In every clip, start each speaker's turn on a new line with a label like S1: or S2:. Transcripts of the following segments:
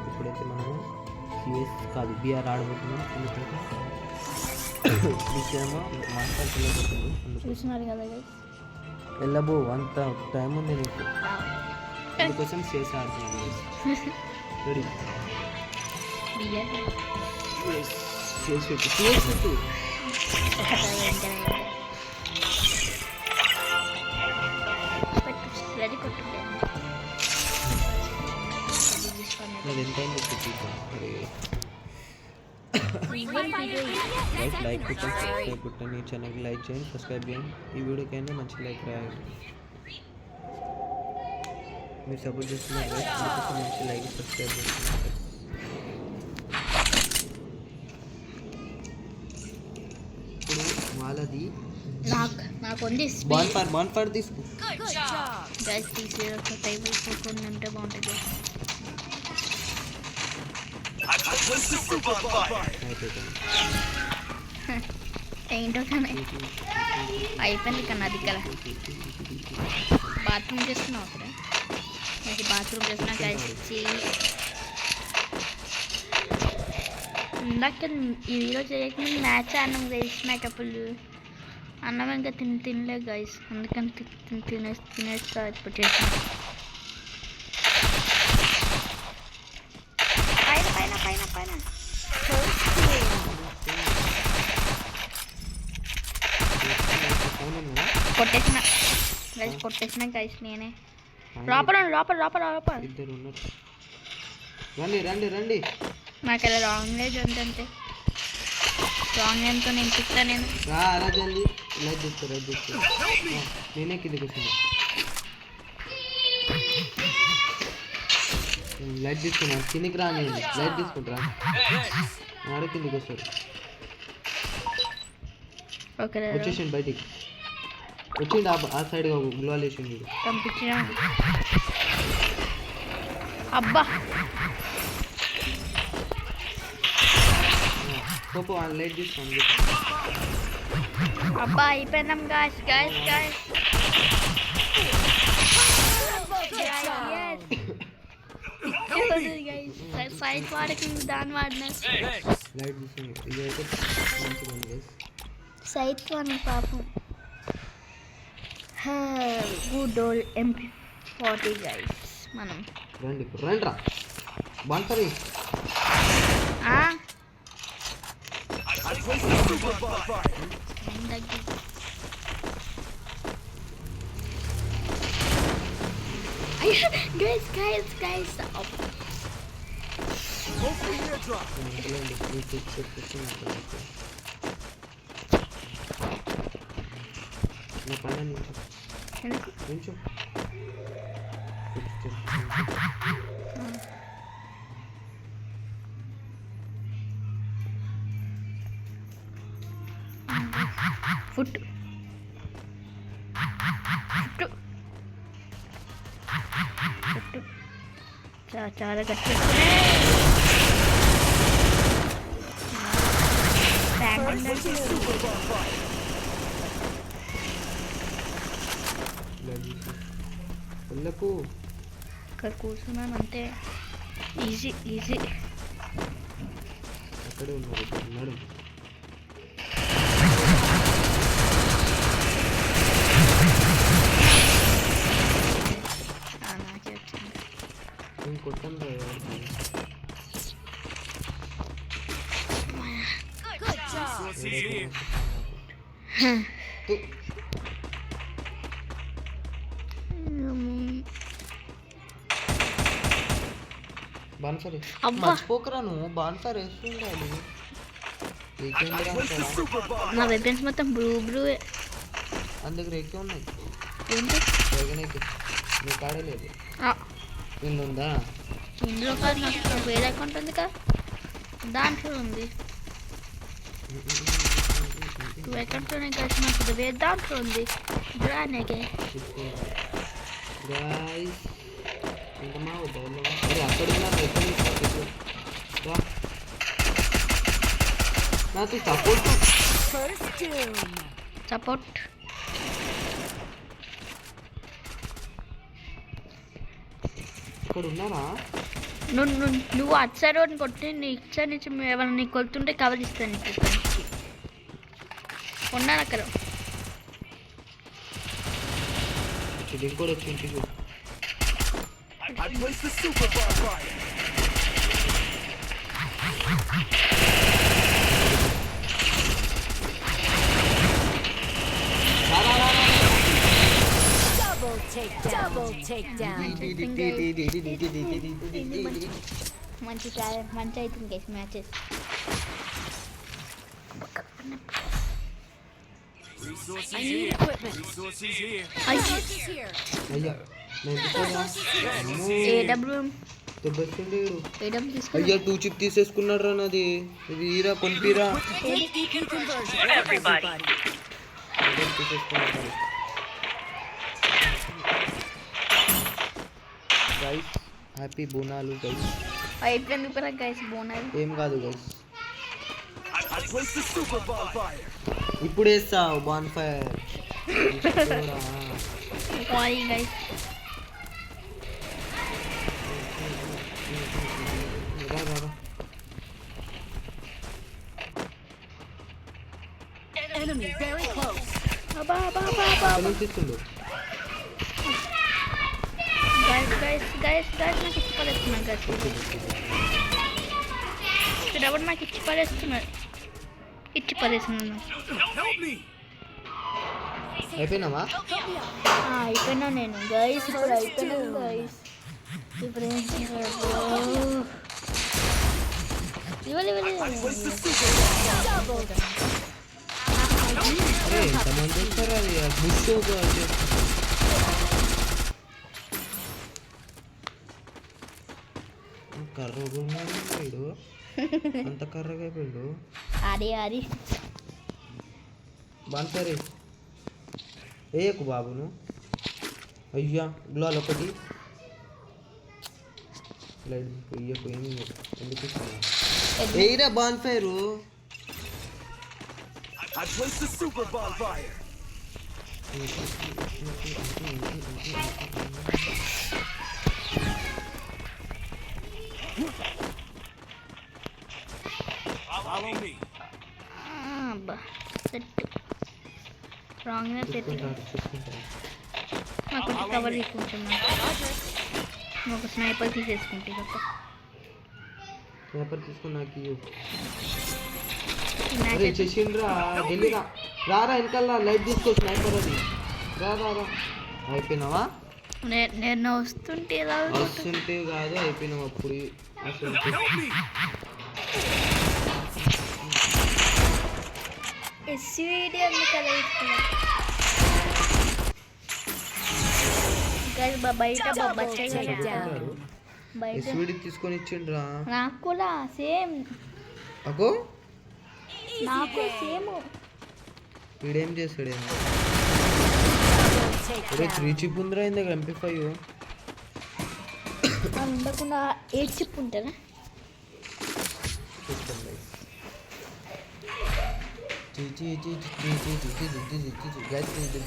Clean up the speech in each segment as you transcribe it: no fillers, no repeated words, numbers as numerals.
S1: ఇప్పుడైతే మనము సిఎస్ కాదు బిఆర్ ఆడబోతున్నాం. ఎందుకంటే ఇదేమో మాట్లాడుతున్నట్టుంది.
S2: చూస్తున్నారు కదా
S1: వెళ్ళబో అంత టైం ఉంది నీకు, అందుకోసం సిఎస్ ఆడుతున్నాను. రెడీ సిఎస్ పెట్టు, సిఎస్ పెట్టు. అది ఎంత అయింది చూద్దాం. లైక్ కొట్టండి, సబ్స్క్రైబ్ కొట్టండి, ఈ ఛానల్కి లైక్ చేయండి, సబ్స్క్రైబ్ చేయండి. ఈ వీడియోకైనా మంచి లైక్ రాయండి. మీరు సపోర్ట్ చేస్తున్నారు అందుకోసం మంచి లైక్ సబ్స్క్రైబ్ చేయండి. ఇప్పుడు వాళ్ళది
S2: నాకు ఉంది
S1: బాన్ ఫైర్ తీసుకో
S2: గైస్. తీసే ఒక టేబుల్ ఫోన్ ఉంటే బాగుంటుంది. ఏంటో కానీ అయిపోయింది కన్నా. అది కదా బాత్రూమ్ చేస్తున్నావు అక్కడ, అది బాత్రూమ్ చేస్తున్నా గైస్. ఇందాక ఈ వీడియో చేయకముందు మ్యాచ్ అన్నం వేసినాకప్పుడు అన్నం ఇంకా తినలే గైస్, అందుకని తినేస్తా ఇప్పుడు చేసిన. పైన పైన పైన కొట్టేసిన గైస్, కొట్టేసిన గైస్ నేనే. లోపల
S1: ఇద్దరు ఉన్నారు. రండి రండి రండి.
S2: నాకు అలా రాంగ్ ఏజ్ ఉందంటే రాంగ్ ఏజ్తో నేను తిట్టా. నేను
S1: రా జల్దీ లైట్ తీసుకో. నేనే కిందకి వస్తున్నా. లైట్ తీసుకున్నా, కిందికి రా. నేను లైట్ తీసుకుంటారా, ఆడ కిందికి వస్తారు. వచ్చేసిండు బయటికి, వచ్చిండు ఆ సైడ్ గ్లోల్ వేసిండు.
S2: పంపించిన అబ్బా
S1: పోపో లైట్ తీసుకోండి.
S2: అబ్బా అయిపోయినాం గాయస్. సైడ్ వాడకి దాని వాడిన
S1: లైట్ తీసుకోండి. ఇదైతే మంచిగా ఉంది గైస్.
S2: సైడ్ వాడిన పాపం. Good old MP40 guys. మనం
S1: రండి రా బాన్ఫరీ.
S2: guys
S1: నా పైన నించో.
S2: ఫుట్ చాలా గట్టి. ఇక్కడ కూర్చున్నాను అంతే. ఈజీ
S1: అక్కడే ఉన్నాడు.
S2: నాకే వచ్చింది.
S1: నేను కొట్టాను. బాన్ఫరీ మర్చిపోకరా, నువ్వు బాన్ఫర్ వేస్తుండాలి.
S2: నా వెపన్స్ మొత్తం బ్లూ
S1: అందుకు రేకే ఉన్నాయి.
S2: ఏంటి
S1: నీ కాడే లేదు. ఉందా
S2: ఇందులో కాదు, నాకు వేరే అకౌంట్ ఉంది కదా, దాంట్లో ఉంది. అకౌంట్లోనే కలిసి నాకు వేరే దాంట్లో ఉంది. రానేకే
S1: ఇంకా మా అరే అక్కడ నాకు
S2: సపోర్ట్
S1: ఇక్కడ ఉన్నారా?
S2: నువ్వు అటు సైడ్ వాడిని కొట్టి నీ ఇటు సైడ్ నుంచి ఏమైనా నీకు కొడుతుంటే కవర్ ఇస్తాను నీకు ఉన్నాను అక్కడ.
S1: ఇంకోటి వచ్చి ఇంటికి
S3: Double takedown.
S2: మంచి మంచి అవుతుంది guys matches.
S3: I need equipment. Resources here.
S1: అయ్యా
S2: ఏడబ్ల్యూ
S1: దెబ్బతిండి.
S2: తీసుకో.
S1: అయ్యా 2 చిప్ తీసేసుకున్నాడు రా నాది. ఇది ఈరా కొనిపిరా గైస్. Happy Bonalu guys.
S2: అయిపోయింది కూడా గైస్ బోనాలు.
S1: ఏం కాదు గైస్, ఇప్పుడు వేస్తావు bonfire.
S2: Sorry guys.
S3: Enemy very close.
S2: Guys నాకు ఇచ్చి పడేస్తున్నాను గైస్. ఇక్కడ ఎవరు నాకు ఇచ్చి పడేస్తున్నాడు.
S1: అయిపోయినావా?
S2: అయిపోయినా నేను గైస్. ఇప్పుడు అయిపోయినాను గైస్. ఇప్పుడు ఏం
S1: ఎంతమంది వస్తారు? అది బుష్ కర్రగా ఉన్నాడు. అంత కర్రగా అయిపోయాడు.
S2: ఆడి
S1: బాన్సరే వేయకు బాబును. అయ్యా గ్లోల్ ఒకటి వేయకు. ఏమి ఎందుకు వేయరా బాన్ ఫైరు.
S2: రాంగ్గా సెట్. నాకు కవర్ కొంచెం ఒక స్నైపర్ తీసేసుకుంటే
S1: స్నైపర్ తీసుకున్నాకి చేసిండ్రా. ఢిల్లీరా రారా వెనకాల లైట్ తీసుకో. స్నైపర్ అది రా. అయిపోయినావా?
S2: నేను వస్తుంటే
S1: కాదు అయిపోయినావు అప్పుడు. అసలు బయట తీసుకొని ఇచ్చిండ్రా.
S2: నాకు కూడా సేమ్.
S1: అగో
S2: నాకు సేమ్.
S1: వీడేం చేస్తాడేమో. 3 చిప్ ఉందిరా ఇంత MP5
S2: ఉండకుండా 8 చిప్ ఉంటుందా?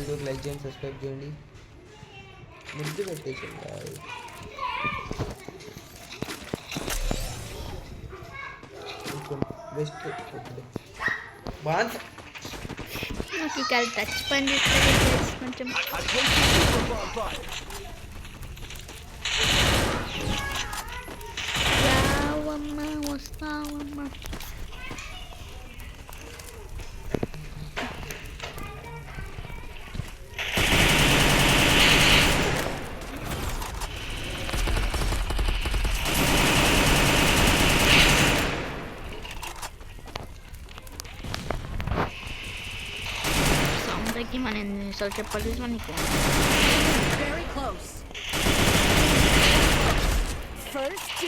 S1: వీడియోకి లైక్ చేయండి, సబ్స్క్రైబ్ చేయండి. ముద్దు పెట్టేసాను బెస్ట్. బాగా
S2: నాకు ఇక్కడ టచ్ పని చేస్తే కొంచెం రావమ్మా వస్తావమ్మా. మన ఎన్నిసార్లు చెప్పాలి మనకి.
S3: Very close. First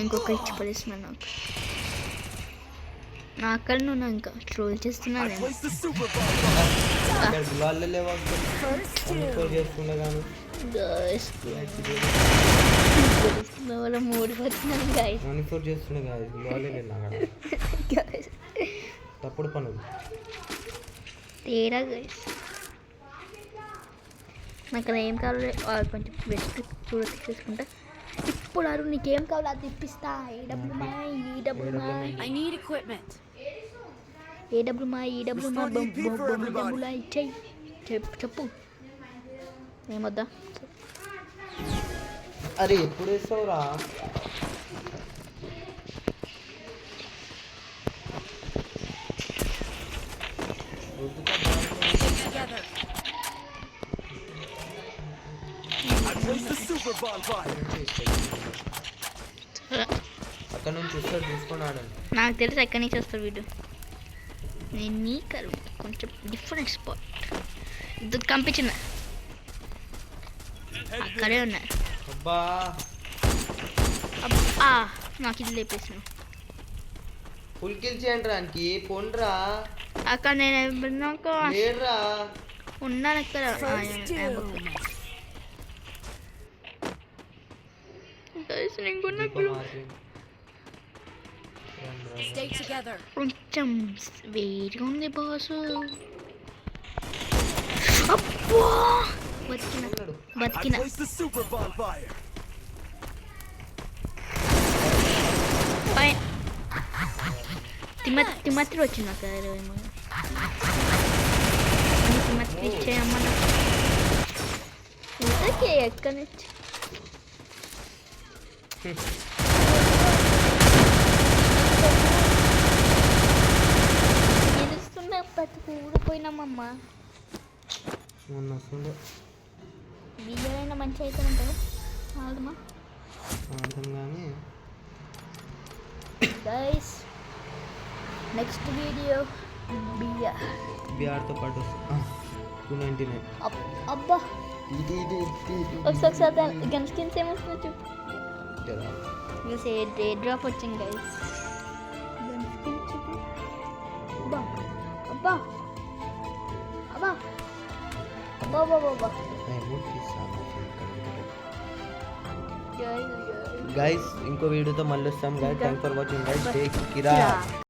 S2: ఇంకొక ఇచ్చి పడేసిన నా అక్కడ నువ్వు ఇంకా ట్రోల్ చేస్తున్నాను. ఓడిపోతున్నాను
S1: తప్పుడు పనులు.
S2: తేడా గైస్. నాకు అలా ఏం కావాలి కొంచెం బెస్ట్ చూసుకుంటా. ఇప్పుడు అరు నీకేం కావాలో అది ఇప్పిస్తా.
S3: I need equipment.
S2: చెప్పు ఏమొద్దా.
S1: అరే ఎప్పుడు వేస్తావురా?
S3: Together.
S1: అక్కడ నుంచి వస్తాడు చూసుకున్నాడు.
S2: నాకు తెలిసి ఎక్కడి నుంచి వస్తాడు వీడు. నేను నీ కరు కొంచెం డిఫరెంట్ స్పాట్ ఇది కంపించిన అక్కడే ఉన్నారు.
S1: అబ్బా
S2: అబ్బా నాకు ఇది లేపేసాను.
S1: ఫుల్ కిల్ చేయండి రానికి పొండ్రా.
S2: అక్కడ నేను
S1: లేడురా.
S2: ఉన్నాను అక్కడ.
S3: Stay together.
S2: కొంచెం వేడిగా ఉంది బాసు. అబ్బా బతికిన తిమ్మత్రి వచ్చింది నాకు. తిమ్మత్రి ఇచ్చేయమ్మ ఓకే. ఎక్కడి నుంచి గెలుస్తున్నా ప్రతి ఊడిపోయినామమ్మా. బియ్యమైనా మంచి అయితే ఉంటుంది ఆడమా
S1: కానీ
S2: గైస్. నెక్స్ట్ వీడియో
S1: బిఆర్తో పాటు 299.
S2: అబ్బా ఒకసారి గన్ స్కిన్స్ ఏమొస్తుందో చెప్పు. డే డ్రాప్ వచ్చింది గైస్. గన్ స్కిన్ చెప్పు. అబ్బా అబ్బా అబ్బా అబ్బా అబ్బా అబ్బా
S1: గైస్ ఇంకో వీడియోతో మళ్ళీ వస్తాం guys. Thank for watching guys. Take care.